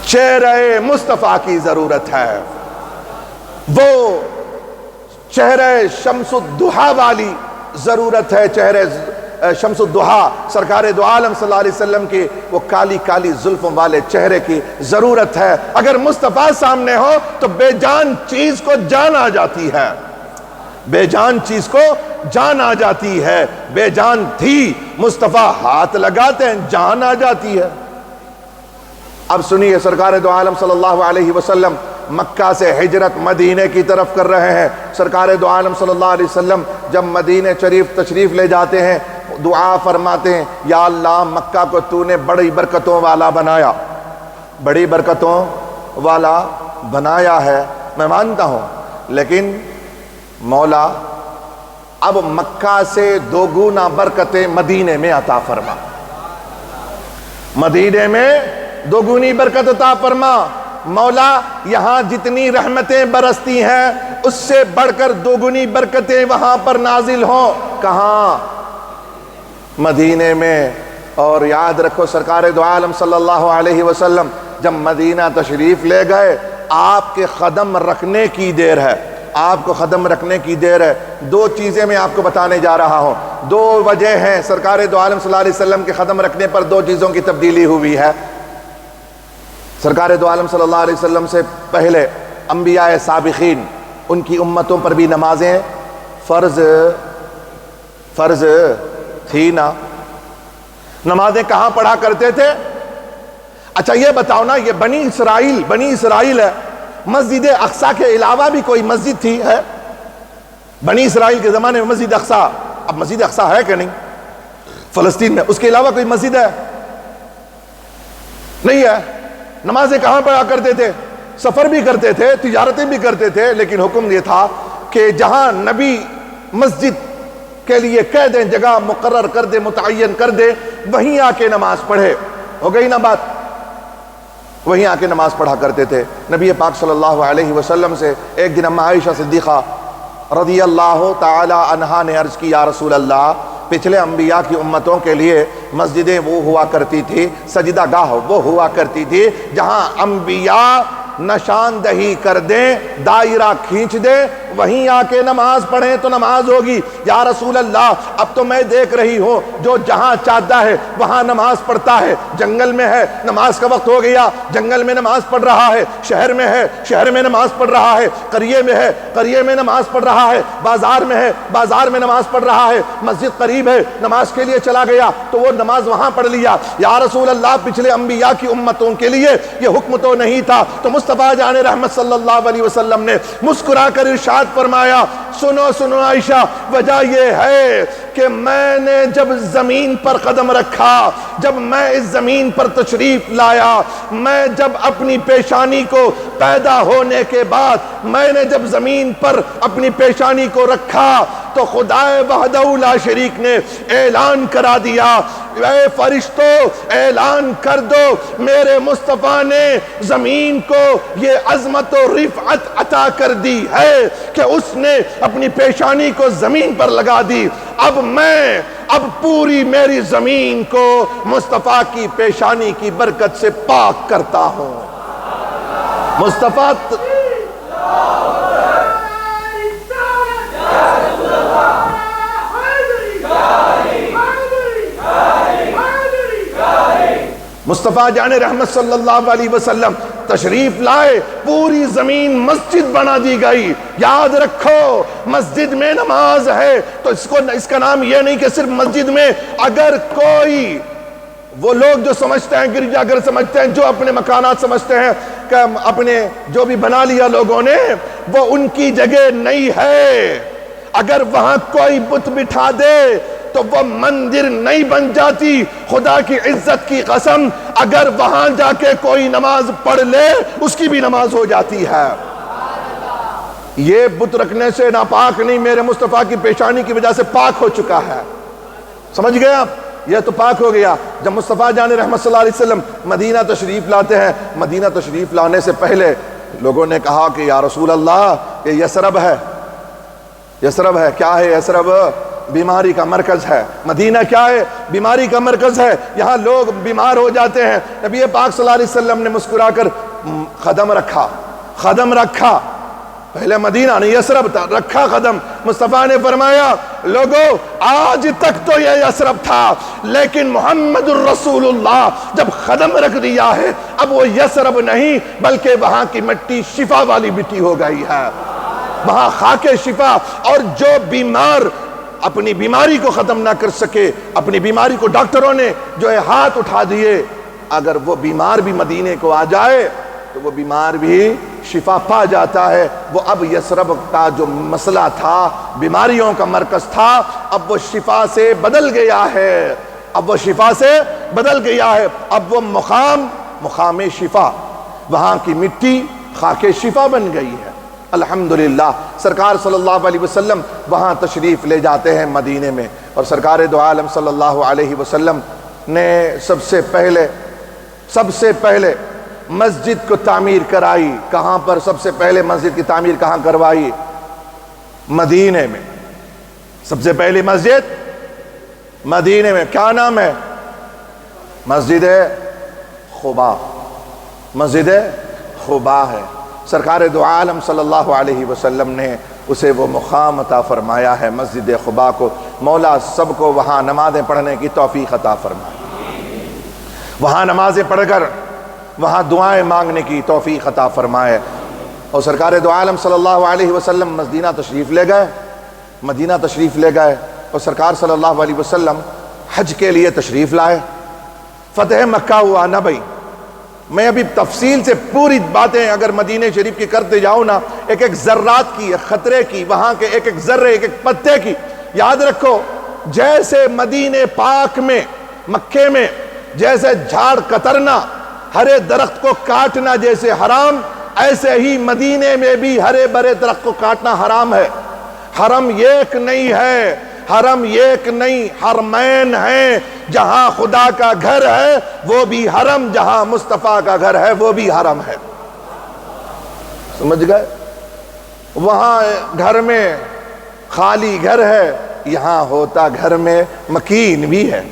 چہرہ مصطفیٰ کی ضرورت ہے، وہ چہرہ شمس الضحیٰ والی ضرورت ہے، چہرہ شمس الضحیٰ سرکار دو عالم صلی اللہ علیہ وسلم کی وہ کالی کالی زلفوں والے چہرے کی ضرورت ہے۔ اگر مصطفیٰ سامنے ہو تو بے جان چیز کو جان آ جاتی ہے، بے جان چیز کو جان آ جاتی ہے، بے جان تھی، مصطفیٰ ہاتھ لگاتے ہیں جان آ جاتی ہے۔ اب سنیے، سرکار دو عالم صلی اللہ علیہ وسلم مکہ سے ہجرت مدینے کی طرف کر رہے ہیں۔ سرکار دو عالم صلی اللہ علیہ وسلم جب مدینے شریف تشریف لے جاتے ہیں، دعا فرماتے ہیں، یا اللہ مکہ کو تو نے بڑی برکتوں والا بنایا، بڑی برکتوں والا بنایا ہے، میں مانتا ہوں، لیکن مولا اب مکہ سے دو گنا برکتیں مدینے میں عطا فرما، مدینے میں دو گنی برکت عطا فرما۔ مولا یہاں جتنی رحمتیں برستی ہیں اس سے بڑھ کر دو گنی برکتیں وہاں پر نازل ہوں۔ کہاں؟ مدینے میں۔ اور یاد رکھو سرکار دو عالم صلی اللہ علیہ وسلم جب مدینہ تشریف لے گئے، آپ کے قدم رکھنے کی دیر ہے، آپ کو قدم رکھنے کی دیر ہے۔ دو چیزیں میں آپ کو بتانے جا رہا ہوں، دو وجہ ہیں سرکار دو عالم صلی اللہ علیہ وسلم کے قدم رکھنے پر دو چیزوں کی تبدیلی ہوئی ہے۔ سرکار دو عالم صلی اللہ علیہ وسلم سے پہلے انبیاء سابقین، ان کی امتوں پر بھی نمازیں فرض تھی نا۔ نمازیں کہاں پڑھا کرتے تھے؟ اچھا یہ بتاؤ نا، یہ بنی اسرائیل ہے، مسجد اقصی کے علاوہ بھی کوئی مسجد تھی ہے؟ بنی اسرائیل کے زمانے میں مسجد اقصی، اب مسجد اقصی ہے کہ نہیں فلسطین میں؟ اس کے علاوہ کوئی مسجد ہے؟ نہیں ہے۔ نمازیں کہاں پڑھا کرتے تھے؟ سفر بھی کرتے تھے، تجارتیں بھی کرتے تھے، لیکن حکم یہ تھا کہ جہاں نبی مسجد کے لیے کہہ دیں، جگہ مقرر کر دے، متعین کر دے، وہیں آ کے نماز پڑھے۔ ہو گئی نا بات؟ وہیں آ کے نماز پڑھا کرتے تھے۔ نبی پاک صلی اللہ علیہ وسلم سے ایک دن اماں عائشہ صدیقہ رضی اللہ تعالی عنہا نے عرض کی، یا رسول اللہ، پچھلے انبیاء کی امتوں کے لیے مسجدیں وہ ہوا کرتی تھی، سجدہ گاہ وہ ہوا کرتی تھی جہاں انبیاء نشاندہی کر دیں، دائرہ کھینچ دیں، وہیں آ کے نماز پڑھیں تو نماز ہوگی۔ یا رسول اللہ، اب تو میں دیکھ رہی ہوں جو جہاں چاہتا ہے وہاں نماز پڑھتا ہے، جنگل میں ہے نماز کا وقت ہو گیا، جنگل میں نماز پڑھ رہا ہے، شہر میں ہے شہر میں نماز پڑھ رہا ہے، قریے میں ہے قریے میں نماز پڑھ رہا ہے، بازار میں ہے بازار میں نماز پڑھ رہا ہے، مسجد قریب ہے نماز کے لیے چلا گیا تو وہ نماز وہاں پڑھ لیا۔ یا رسول اللہ، پچھلے انبیاء کی امتوں کے لیے یہ حکم تو نہیں تھا، تو مصطفیٰ جان رحمت صلی اللہ علیہ وسلم نے مسکرا کر ارشاد فرمایا، سنو عائشہ، وجہ یہ ہے کہ میں نے جب زمین پر قدم رکھا، جب میں اس زمین پر تشریف لایا، میں جب اپنی پیشانی کو پیدا ہونے کے بعد میں نے جب زمین پر اپنی پیشانی کو رکھا تو خدائے وحدہ لا شریک نے اعلان کرا دیا، اے فرشتوں اعلان کر دو، میرے مصطفیٰ نے زمین کو یہ عظمت و رفعت عطا کر دی ہے کہ اس نے اپنی پیشانی کو زمین پر لگا دی۔ اب پوری میری زمین کو مصطفیٰ کی پیشانی کی برکت سے پاک کرتا ہوں۔ مصطفیٰ مصطفیٰ جان رحمت صلی اللہ علیہ وسلم تشریف لائے، پوری زمین مسجد بنا دی گئی۔ یاد رکھو، مسجد میں نماز ہے تو اس کا نام یہ نہیں کہ صرف مسجد میں، اگر کوئی وہ لوگ جو سمجھتے ہیں گرجا گھر سمجھتے ہیں، جو اپنے مکانات سمجھتے ہیں کہ اپنے جو بھی بنا لیا لوگوں نے، وہ ان کی جگہ نہیں ہے۔ اگر وہاں کوئی بت بٹھا دے تو وہ مندر نہیں بن جاتی۔ خدا کی عزت کی قسم، اگر وہاں جا کے کوئی نماز پڑھ لے اس کی بھی نماز ہو جاتی ہے۔ یہ بت رکھنے سے ناپاک نہیں، میرے مصطفیٰ کی پیشانی کی وجہ سے پاک ہو چکا ہے۔ سمجھ گئے آپ؟ یہ تو پاک ہو گیا۔ جب مصطفیٰ جان رحمت صلی اللہ علیہ وسلم مدینہ تشریف لاتے ہیں، مدینہ تشریف لانے سے پہلے لوگوں نے کہا کہ یا رسول اللہ، یہ یثرب ہے۔ یثرب ہے، کیا ہے یثرب؟ بیماری کا مرکز ہے۔ مدینہ کیا ہے؟ بیماری کا مرکز ہے، یہاں لوگ بیمار ہو جاتے ہیں۔ نبی پاک صلی اللہ علیہ وسلم نے مسکرا کر قدم رکھا، پہلے مدینہ نہیں یثرب تھا، رکھا قدم۔ مصطفیٰ نے فرمایا، لوگو آج تک تو یہ یثرب تھا، لیکن محمد الرسول اللہ جب قدم رکھ دیا ہے اب وہ یثرب نہیں بلکہ وہاں کی مٹی شفا والی مٹی ہو گئی ہے، وہاں خاک شفا۔ اور جو بیمار اپنی بیماری کو ختم نہ کر سکے، اپنی بیماری کو ڈاکٹروں نے جو ہے ہاتھ اٹھا دیے، اگر وہ بیمار بھی مدینے کو آ جائے تو وہ بیمار بھی شفا پا جاتا ہے۔ وہ اب یثرب کا جو مسئلہ تھا، بیماریوں کا مرکز تھا، اب وہ شفا سے بدل گیا ہے، اب وہ شفا سے بدل گیا ہے۔ اب وہ مقام شفا، وہاں کی مٹی خاک شفا بن گئی ہے۔ الحمدللہ سرکار صلی اللہ علیہ وسلم وہاں تشریف لے جاتے ہیں مدینے میں، اور سرکار دو عالم صلی اللہ علیہ وسلم نے سب سے پہلے مسجد کو تعمیر کرائی۔ کہاں پر سب سے پہلے مسجد کی تعمیر کہاں کروائی؟ مدینے میں۔ سب سے پہلی مسجد مدینے میں، کیا نام ہے؟ مسجد قباء، مسجد قباء ہے۔ سرکار دو عالم صلی اللہ علیہ وسلم نے اسے وہ مقام عطا فرمایا ہے، مسجد قباء کو۔ مولا سب کو وہاں نمازیں پڑھنے کی توفیق عطا فرمائے، وہاں نمازیں پڑھ کر وہاں دعائیں مانگنے کی توفیق عطا فرمائے۔ اور سرکار دو عالم صلی اللہ علیہ وسلم مدینہ تشریف لے گئے، اور سرکار صلی اللہ علیہ وسلم حج کے لیے تشریف لائے۔ فتح مکہ ہوا نا بھائی، میں ابھی تفصیل سے پوری باتیں اگر مدینہ شریف کی کرتے جاؤں نا، ایک ایک ذرات کی، ایک خطرے کی، وہاں کے ایک ایک ذرے، ایک ایک پتے کی، یاد رکھو جیسے مدینہ پاک میں، مکے میں جیسے جھاڑ کترنا، ہرے درخت کو کاٹنا جیسے حرام، ایسے ہی مدینے میں بھی ہرے برے درخت کو کاٹنا حرام ہے۔ حرم ایک نہیں ہے، حرم ایک نہیں، حرمین ہیں۔ جہاں خدا کا گھر ہے وہ بھی حرم، جہاں مصطفیٰ کا گھر ہے وہ بھی حرم ہے۔ سمجھ گئے؟ وہاں گھر میں خالی گھر ہے، یہاں ہوتا گھر میں مکین بھی ہے۔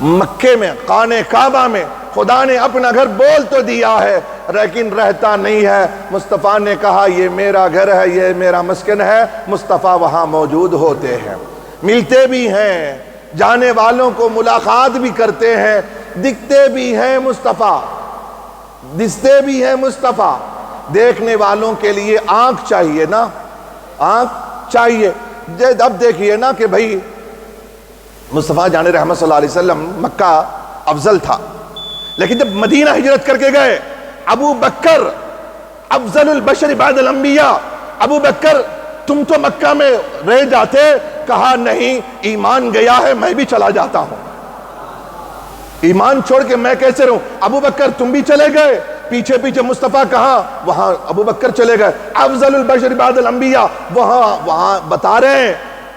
مکے میں خانہ کعبہ میں خدا نے اپنا گھر بول تو دیا ہے لیکن رہتا نہیں ہے۔ مصطفیٰ نے کہا یہ میرا گھر ہے، یہ میرا مسکن ہے۔ مصطفیٰ وہاں موجود ہوتے ہیں، ملتے بھی ہیں، جانے والوں کو ملاقات بھی کرتے ہیں، دکھتے بھی ہیں مصطفیٰ، دستے بھی ہیں مصطفیٰ۔ دیکھنے والوں کے لیے آنکھ چاہیے نا، آنکھ چاہیے۔ اب دیکھیے نا کہ بھائی مصطفیٰ جان رحمت صلی اللہ علیہ وسلم مکہ افضل تھا، لیکن جب مدینہ ہجرت کر کے گئے، ابو بکر افضل البشر بعد الانبیاء، ابو بکر تم تو مکہ میں رہ جاتے، کہا نہیں ایمان گیا ہے میں بھی چلا جاتا ہوں، ایمان چھوڑ کے میں کیسے رہوں؟ ابو بکر تم بھی چلے گئے، پیچھے پیچھے مصطفیٰ کہاں؟ وہاں ابو بکر چلے گئے۔ افضل البشر بعد الانبیاء، وہاں بتا رہے ہیں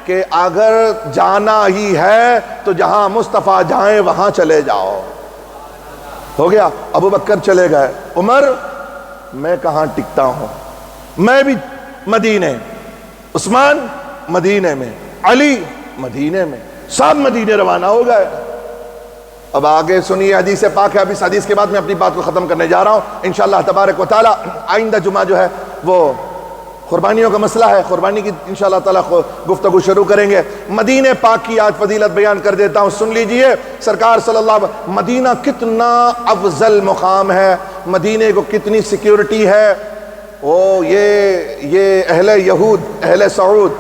کہ اگر جانا ہی ہے تو جہاں مصطفیٰ جائیں وہاں چلے جاؤ۔ ہو گیا، ابو بکر چلے گئے۔ عمر میں کہاں ٹکتا ہوں، میں بھی مدینے، عثمان مدینے میں، علی مدینے میں، سب مدینے روانہ ہو گئے۔ اب آگے سنیے حدیث پاک ہے، اب اس حدیث کے بعد میں اپنی بات کو ختم کرنے جا رہا ہوں انشاءاللہ تبارک و تعالی۔ آئندہ جمعہ جو ہے وہ قربانیوں کا مسئلہ ہے، قربانی کی انشاءاللہ تعالی گفتگو شروع کریں گے۔ مدینہ پاک کی آج فضیلت بیان کر دیتا ہوں، سن لیجئے۔ سرکار صلی اللہ علیہ وسلم، مدینہ کتنا افضل مقام ہے، مدینہ کو کتنی سیکیورٹی ہے۔ یہ اہل یہود، اہل سعود،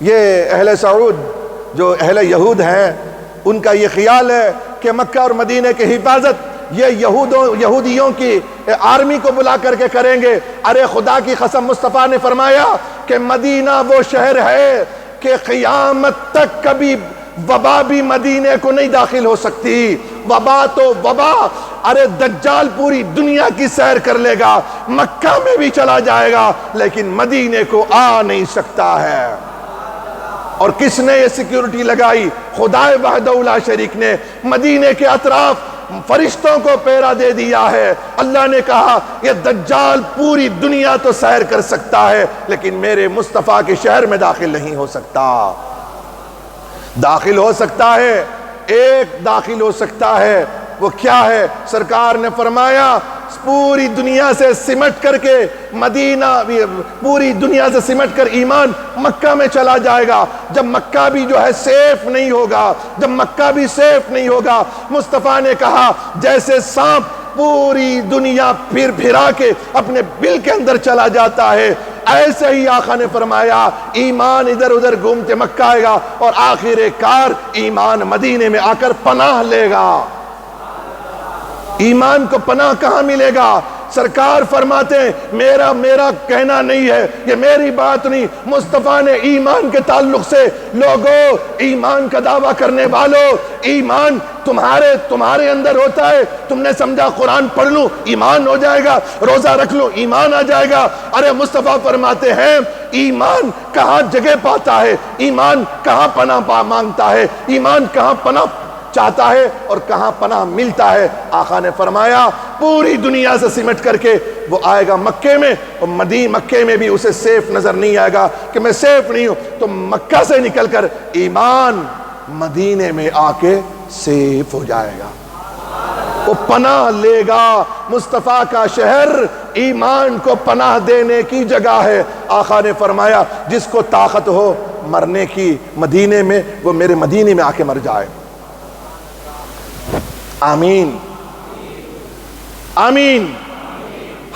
یہ اہل سعود جو اہل یہود ہیں، ان کا یہ خیال ہے کہ مکہ اور مدینہ کی حفاظت یہ یہودیوں کی آرمی کو بلا کر کے کریں گے۔ ارے خدا کی قسم، مصطفیٰ نے فرمایا کہ مدینہ وہ شہر ہے کہ قیامت تک کبھی وبا بھی مدینہ کو نہیں داخل ہو سکتی۔ وبا تو وبا، ارے دجال پوری دنیا کی سیر کر لے گا، مکہ میں بھی چلا جائے گا لیکن مدینہ کو آ نہیں سکتا ہے۔ اور کس نے یہ سیکیورٹی لگائی؟ خدا وحدہ لا شریک نے۔ مدینہ کے اطراف فرشتوں کو پیرا دے دیا ہے۔ اللہ نے کہا یہ دجال پوری دنیا تو سیر کر سکتا ہے لیکن میرے مصطفیٰ کے شہر میں داخل نہیں ہو سکتا۔ داخل ہو سکتا ہے، ایک داخل ہو سکتا ہے، وہ کیا ہے؟ سرکار نے فرمایا پوری دنیا سے سمٹ کر کے مدینہ، پوری دنیا سے سمٹ کر ایمان مکہ میں چلا جائے گا۔ جب مکہ بھی جو ہے سیف نہیں ہوگا، جب مکہ بھی سیف نہیں ہوگا، مصطفیٰ نے کہا جیسے سانپ پوری دنیا پھر پھرا کے اپنے بل کے اندر چلا جاتا ہے، ایسے ہی آقا نے فرمایا ایمان ادھر ادھر گھومتے مکہ آئے گا اور آخر کار ایمان مدینے میں آ کر پناہ لے گا۔ ایمان کو پناہ کہاں ملے گا؟ سرکار فرماتے ہیں میرا کہنا نہیں ہے، یہ میری بات نہیں، مصطفیٰ نے ایمان کے تعلق سے لوگوں، ایمان کا دعویٰ کرنے والوں، ایمان تمہارے اندر ہوتا ہے، تم نے سمجھا قرآن پڑھ لوں ایمان ہو جائے گا، روزہ رکھ لوں ایمان آ جائے گا۔ ارے مصطفیٰ فرماتے ہیں ایمان کہاں جگہ پاتا ہے، ایمان کہاں پناہ مانگتا ہے، ایمان کہاں پناہ چاہتا ہے اور کہاں پناہ ملتا ہے۔ آقا نے فرمایا پوری دنیا سے سمٹ کر کے وہ آئے گا مکے میں، اور مکے میں بھی اسے سیف نظر نہیں آئے گا کہ میں سیف نہیں ہوں، تو مکہ سے نکل کر ایمان مدینے میں آ کے سیف ہو جائے گا، وہ پناہ لے گا۔ مصطفیٰ کا شہر ایمان کو پناہ دینے کی جگہ ہے۔ آقا نے فرمایا جس کو طاقت ہو مرنے کی مدینے میں، وہ میرے مدینے میں آ کے مر جائے۔ آمین آمین۔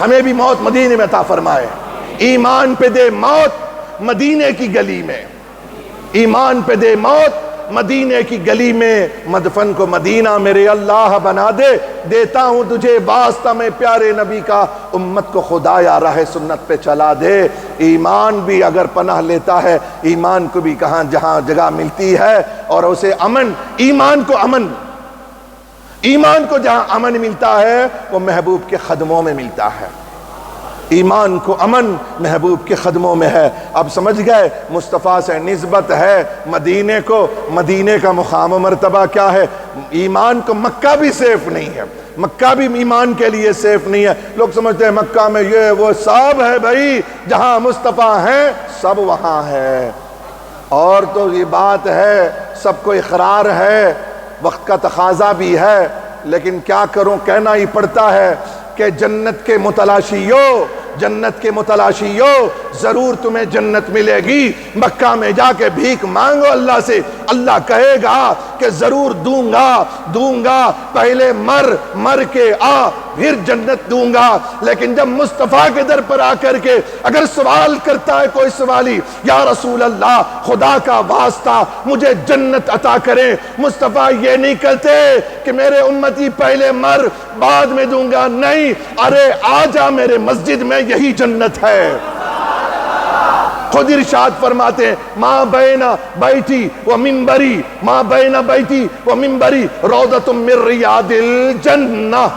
ہمیں بھی موت مدینے میں عطا فرمائے، ایمان پہ دے موت مدینے کی گلی میں، ایمان پہ دے موت مدینے کی گلی میں، مدفن کو مدینہ میرے اللہ بنا دے، دیتا ہوں تجھے واسطہ میں پیارے نبی کا، امت کو خدایا راہ سنت پہ چلا دے۔ ایمان بھی اگر پناہ لیتا ہے، ایمان کو بھی کہاں جہاں جگہ ملتی ہے اور اسے امن، ایمان کو جہاں امن ملتا ہے وہ محبوب کے قدموں میں ملتا ہے۔ ایمان کو امن محبوب کے قدموں میں ہے۔ اب سمجھ گئے مصطفیٰ سے نسبت ہے مدینے کو، مدینے کا مقام و مرتبہ کیا ہے۔ ایمان کو مکہ بھی سیف نہیں ہے، مکہ بھی ایمان کے لیے سیف نہیں ہے۔ لوگ سمجھتے ہیں مکہ میں یہ وہ، سب ہے بھائی، جہاں مصطفیٰ ہیں سب وہاں ہے۔ اور تو یہ بات ہے، سب کو اقرار ہے، وقت کا تقاضا بھی ہے، لیکن کیا کروں، کہنا ہی پڑتا ہے کہ جنت کے متلاشیوں ضرور تمہیں جنت ملے گی۔ مکہ میں جا کے بھیک مانگو اللہ سے، اللہ کہے گا کہ ضرور دوں گا، پہلے مر کے آ پھر جنت دوں گا۔ لیکن جب مصطفیٰ کے در پر آ کر کے اگر سوال کرتا ہے کوئی سوالی، یا رسول اللہ خدا کا واسطہ مجھے جنت عطا کریں، مصطفیٰ یہ نہیں کہتے کہ میرے امتی پہلے مر بعد میں دوں گا، نہیں، ارے آجا میرے مسجد میں، یہی جنت ہے۔ خود ارشاد فرماتے ہیں ما بین بیتی و منبری، ما بین بیتی و منبری روضۃ من ریاض الجنہ۔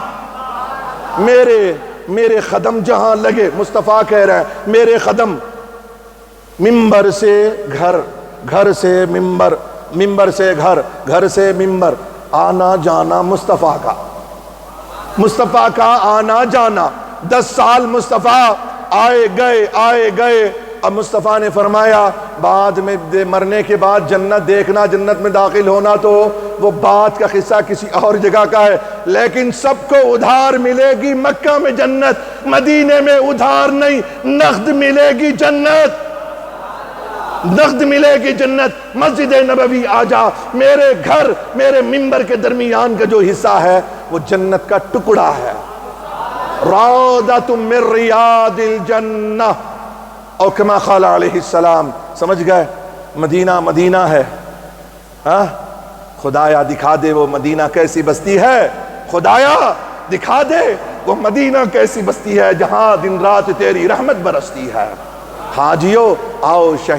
میرے قدم جہاں لگے، مصطفیٰ کہہ رہے ہیں میرے قدم منبر سے گھر، گھر سے منبر، منبر سے گھر، گھر سے منبر، آنا جانا مصطفیٰ کا آنا جانا۔ 10 سال مصطفیٰ آئے گئے۔ اب مصطفیٰ نے فرمایا بعد میں مرنے کے بعد جنت دیکھنا، جنت میں داخل ہونا تو وہ بات کا قصہ کسی اور جگہ کا ہے، لیکن سب کو ادھار ملے گی مکہ میں جنت، مدینے میں ادھار نہیں، نقد ملے گی جنت، نقد ملے گی جنت۔ مسجد نبوی آجا، میرے گھر میرے منبر کے درمیان کا جو حصہ ہے وہ جنت کا ٹکڑا ہے، روضۃ من ریاض الجنہ، اور کما قال علیہ السلام۔ سمجھ گئے مدینہ ہے، خدایا دکھا دے وہ مدینہ کیسی بستی ہے، خدایا دکھا دے وہ مدینہ کیسی بستی ہے جہاں دن رات تیری رحمت برستی ہے۔ حاجیو آؤ شہید